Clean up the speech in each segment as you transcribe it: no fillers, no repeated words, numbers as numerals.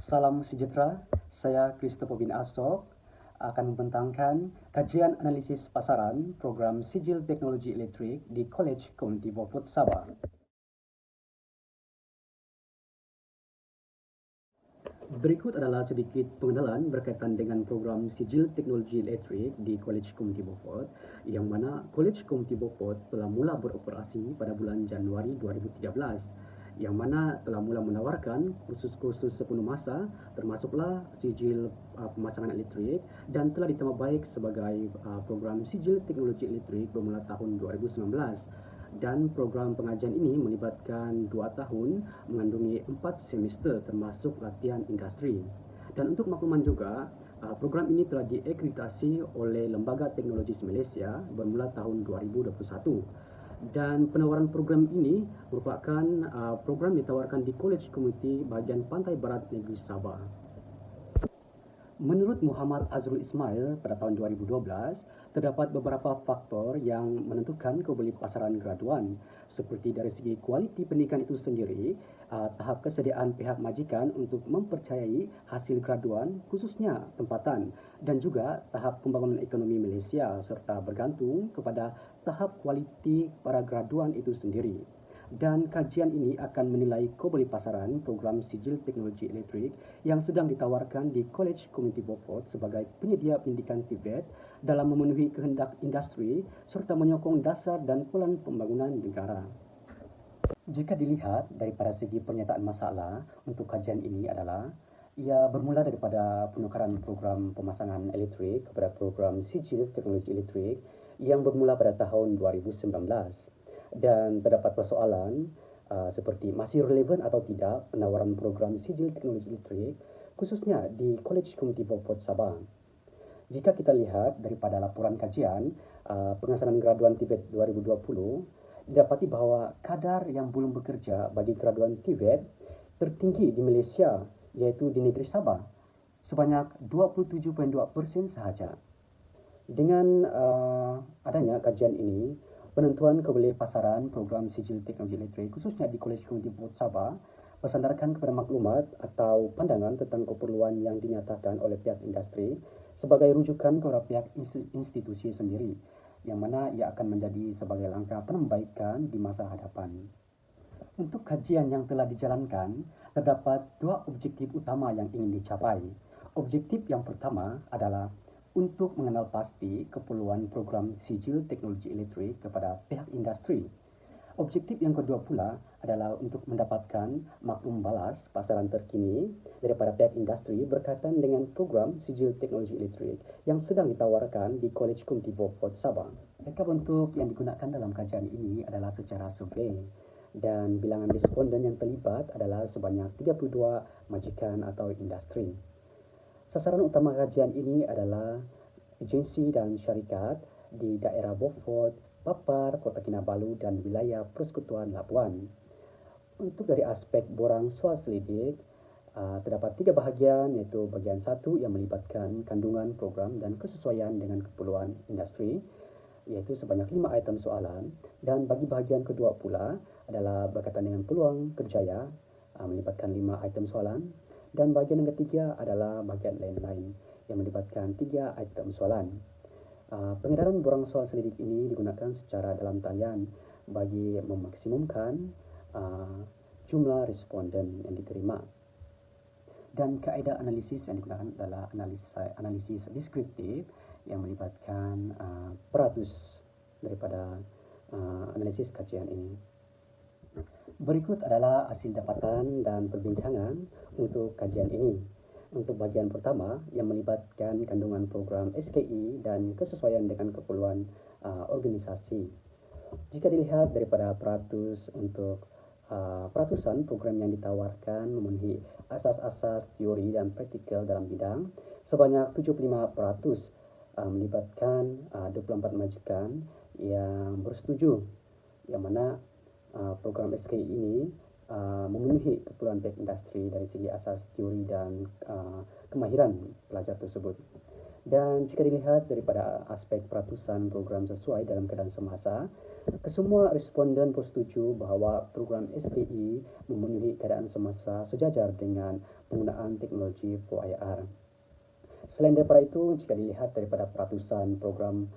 Salam sejahtera, saya Christopher bin Asok akan membentangkan kajian analisis pasaran program Sijil Teknologi Elektrik di College Community Beaufort Sabah. Berikut adalah sedikit pengenalan berkaitan dengan program Sijil Teknologi Elektrik di College Community Beaufort, yang mana College Community Beaufort telah mula beroperasi pada bulan Januari 2013, yang mana telah mula menawarkan kursus-kursus sepenuh masa termasuklah sijil pemasangan elektrik, dan telah ditambah baik sebagai program Sijil Teknologi Elektrik bermula tahun 2019. Dan program pengajian ini melibatkan 2 tahun, mengandungi 4 semester termasuk latihan industri. Dan untuk makluman juga, program ini telah diakreditasi oleh Lembaga Teknologi Malaysia bermula tahun 2021. Dan penawaran program ini merupakan program ditawarkan di College Community bahagian Pantai Barat Negeri Sabah. Menurut Muhammad Azrul Ismail pada tahun 2012, terdapat beberapa faktor yang menentukan kebeli pasaran graduan, seperti dari segi kualiti pendidikan itu sendiri, tahap kesediaan pihak majikan untuk mempercayai hasil graduan, khususnya tempatan, dan juga tahap pembangunan ekonomi Malaysia, serta bergantung kepada tahap kualiti para graduan itu sendiri. Dan kajian ini akan menilai kebeli pasaran program Sijil Teknologi Elektrik yang sedang ditawarkan di College Community Beaufort sebagai penyedia pendidikan TVET dalam memenuhi kehendak industri serta menyokong dasar dan pelan pembangunan negara. Jika dilihat daripada segi pernyataan masalah untuk kajian ini adalah, ia bermula daripada penukaran program pemasangan elektrik kepada program Sijil Teknologi Elektrik yang bermula pada tahun 2019. Dan terdapat persoalan seperti masih relevan atau tidak penawaran program Sijil Teknologi Elektrik khususnya di College Community Beaufort Sabah. Jika kita lihat daripada laporan kajian pengesanan graduan TVET 2020, didapati bahawa kadar yang belum bekerja bagi graduan TVET tertinggi di Malaysia, iaitu di negeri Sabah, sebanyak 27.2% sahaja. Dengan adanya kajian ini, penentuan kebeli pasaran program Sijil Teknologi Elektrik khususnya di College Community Beaufort Sabah bersandarkan kepada maklumat atau pandangan tentang keperluan yang dinyatakan oleh pihak industri sebagai rujukan kepada pihak institusi sendiri, yang mana ia akan menjadi sebagai langkah penambaikan di masa hadapan. Untuk kajian yang telah dijalankan, terdapat 2 objektif utama yang ingin dicapai. Objektif yang pertama adalah untuk mengenal pasti keperluan program Sijil Teknologi Elektrik kepada pihak industri. Objektif yang kedua pula adalah untuk mendapatkan maklum balas pasaran terkini daripada pihak industri berkaitan dengan program Sijil Teknologi Elektrik yang sedang ditawarkan di College Community Beaufort Sabah. Reka bentuk yang digunakan dalam kajian ini adalah secara survei, dan bilangan responden yang terlibat adalah sebanyak 32 majikan atau industri. Sasaran utama kajian ini adalah agensi dan syarikat di daerah Beaufort, Papar, Kota Kinabalu dan wilayah Persekutuan Labuan. Untuk dari aspek borang soal selidik, terdapat 3 bahagian, iaitu bahagian 1 yang melibatkan kandungan program dan kesesuaian dengan keperluan industri, iaitu sebanyak 5 item soalan, dan bagi bahagian kedua pula adalah berkaitan dengan peluang kerjaya, melibatkan 5 item soalan, dan bahagian yang ketiga adalah bahagian lain-lain yang melibatkan 3 item soalan. Pengedaran borang soal selidik ini digunakan secara dalam talian bagi memaksimumkan jumlah responden yang diterima. Dan kaedah analisis yang digunakan adalah analisis deskriptif yang melibatkan peratus daripada analisis kajian ini. Berikut adalah hasil dapatan dan perbincangan untuk kajian ini. Untuk bahagian pertama yang melibatkan kandungan program SKI dan kesesuaian dengan keperluan organisasi. Jika dilihat daripada peratusan program yang ditawarkan memenuhi asas-asas teori dan praktikal dalam bidang, sebanyak 75% melibatkan 24 majikan yang bersetuju, yang mana program SKI ini memenuhi keperluan pihak industri dari segi asas teori dan kemahiran pelajar tersebut. Dan jika dilihat daripada aspek peratusan program sesuai dalam keadaan semasa, kesemua responden bersetuju bahawa program SKE memenuhi keadaan semasa sejajar dengan penggunaan teknologi 4IR. Selain daripada itu, jika dilihat daripada peratusan program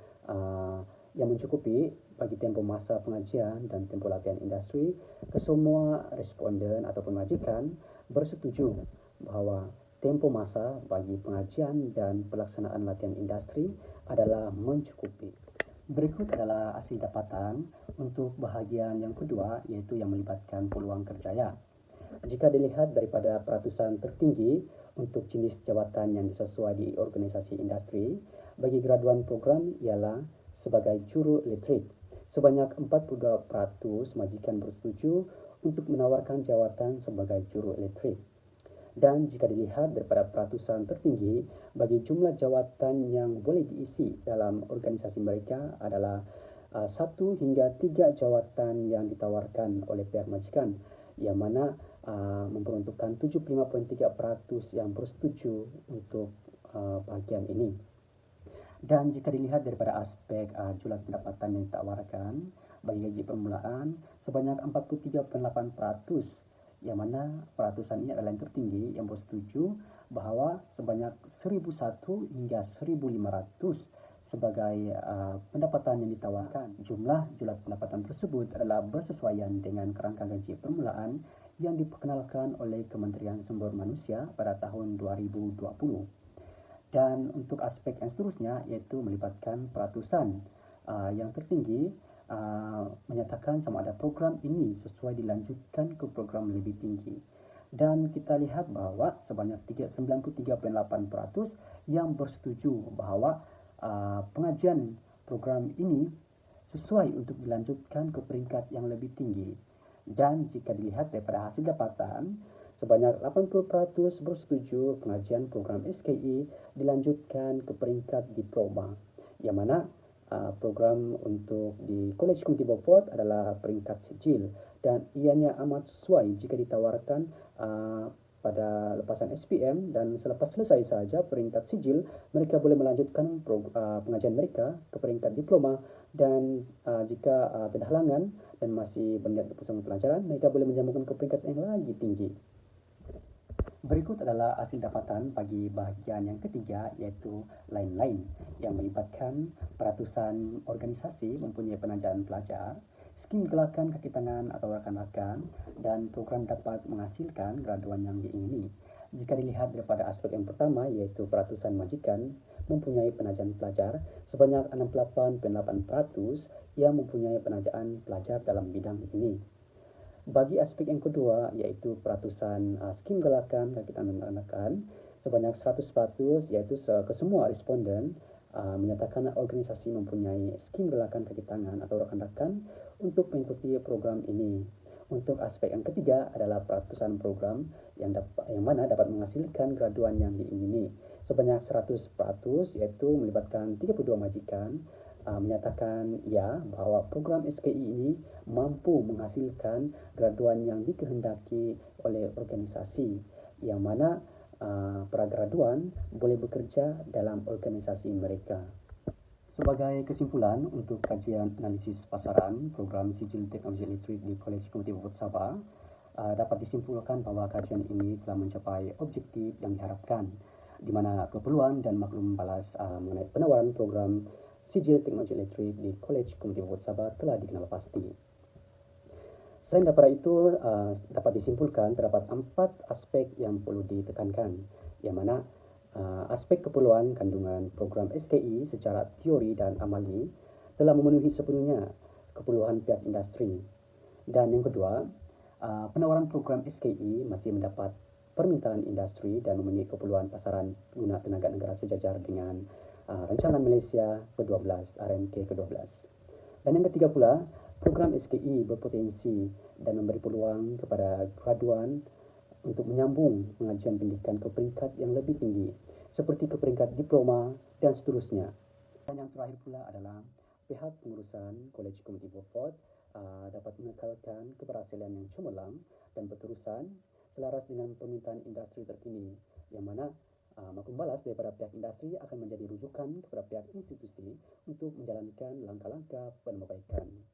yang mencukupi bagi tempoh masa pengajian dan tempoh latihan industri, kesemua responden ataupun majikan bersetuju bahawa tempoh masa bagi pengajian dan pelaksanaan latihan industri adalah mencukupi. Berikut adalah hasil dapatan untuk bahagian yang kedua, iaitu yang melibatkan peluang kerjaya. Jika dilihat daripada peratusan tertinggi untuk jenis jawatan yang disesuai di organisasi industri, bagi graduan program ialah sebagai juru elektrik. Sebanyak 42% majikan bersetuju untuk menawarkan jawatan sebagai juru elektrik. Dan jika dilihat daripada peratusan tertinggi, bagi jumlah jawatan yang boleh diisi dalam organisasi mereka adalah 1 hingga 3 jawatan yang ditawarkan oleh pihak majikan, yang mana memperuntukkan 75.3% yang bersetuju untuk bahagian ini. Dan jika dilihat daripada aspek jumlah pendapatan yang ditawarkan bagi gaji permulaan sebanyak 43.8%, yang mana peratusan ini adalah yang tertinggi yang bersetuju bahawa sebanyak 1,001 hingga 1,500 sebagai pendapatan yang ditawarkan. Jumlah pendapatan tersebut adalah bersesuaian dengan kerangka gaji permulaan yang diperkenalkan oleh Kementerian Sumber Manusia pada tahun 2020. Dan untuk aspek yang seterusnya, iaitu melibatkan peratusan yang tertinggi menyatakan sama ada program ini sesuai dilanjutkan ke program lebih tinggi. Dan kita lihat bahawa sebanyak 93.8% yang bersetuju bahawa pengajian program ini sesuai untuk dilanjutkan ke peringkat yang lebih tinggi. Dan jika dilihat daripada hasil dapatan, sebanyak 80% bersetuju pengajian program SKE dilanjutkan ke peringkat diploma, yang mana program untuk di College Community Beaufort adalah peringkat sijil, dan ianya amat sesuai jika ditawarkan pada lepasan SPM, dan selepas selesai sahaja peringkat sijil, mereka boleh melanjutkan pengajian mereka ke peringkat diploma, dan jika tidak halangan dan masih berniat bersama pelajaran, mereka boleh menjambungkan ke peringkat yang lagi tinggi. Berikut adalah hasil dapatan bagi bahagian yang ketiga, iaitu lain-lain, yang melibatkan peratusan organisasi mempunyai penajaan pelajar, skim gelakan kaki tangan atau rakan-rakan, dan program dapat menghasilkan graduan yang diingini. Jika dilihat daripada aspek yang pertama, iaitu peratusan majikan mempunyai penajaan pelajar, sebanyak 68.8% yang mempunyai penajaan pelajar dalam bidang ini. Bagi aspek yang kedua, iaitu peratusan skim galakan kaki tangan rakan-rakan, sebanyak 100%, iaitu kesemua responden menyatakan organisasi mempunyai skim galakan kaki tangan atau rakan-rakan untuk mengikuti program ini. Untuk aspek yang ketiga adalah peratusan program yang mana dapat menghasilkan graduan yang diingini. Sebanyak 100%, iaitu melibatkan 32 majikan, menyatakan ya bahawa program SKE ini mampu menghasilkan graduan yang dikehendaki oleh organisasi, yang mana para graduan boleh bekerja dalam organisasi mereka. Sebagai kesimpulan untuk kajian analisis pasaran program sijil teknologi elektrik di College Community Beaufort Sabah, dapat disimpulkan bahawa kajian ini telah mencapai objektif yang diharapkan, di mana keperluan dan maklum balas mengenai penawaran program sijil teknologi elektrik di College Community Beaufort Sabah telah dikenal pasti. Selain daripada itu, dapat disimpulkan terdapat 4 aspek yang perlu ditekankan, yang mana aspek keperluan kandungan program SKE secara teori dan amali telah memenuhi sepenuhnya keperluan pihak industri. Dan yang kedua, penawaran program SKE masih mendapat permintaan industri dan memenuhi keperluan pasaran guna tenaga negara sejajar dengan rancangan Malaysia ke-12, RMK ke-12. Dan yang ketiga pula, program SKE berpotensi dan memberi peluang kepada graduan untuk menyambung pengajian pendidikan ke peringkat yang lebih tinggi, seperti ke peringkat diploma dan seterusnya. Dan yang terakhir pula adalah pihak pengurusan College Community Beaufort dapat mengekalkan keberhasilan yang cemerlang dan berterusan selaras dengan permintaan industri terkini, yang mana Maupun balas daripada pihak industri akan menjadi rujukan kepada pihak institusi untuk menjalankan langkah-langkah penambahbaikan.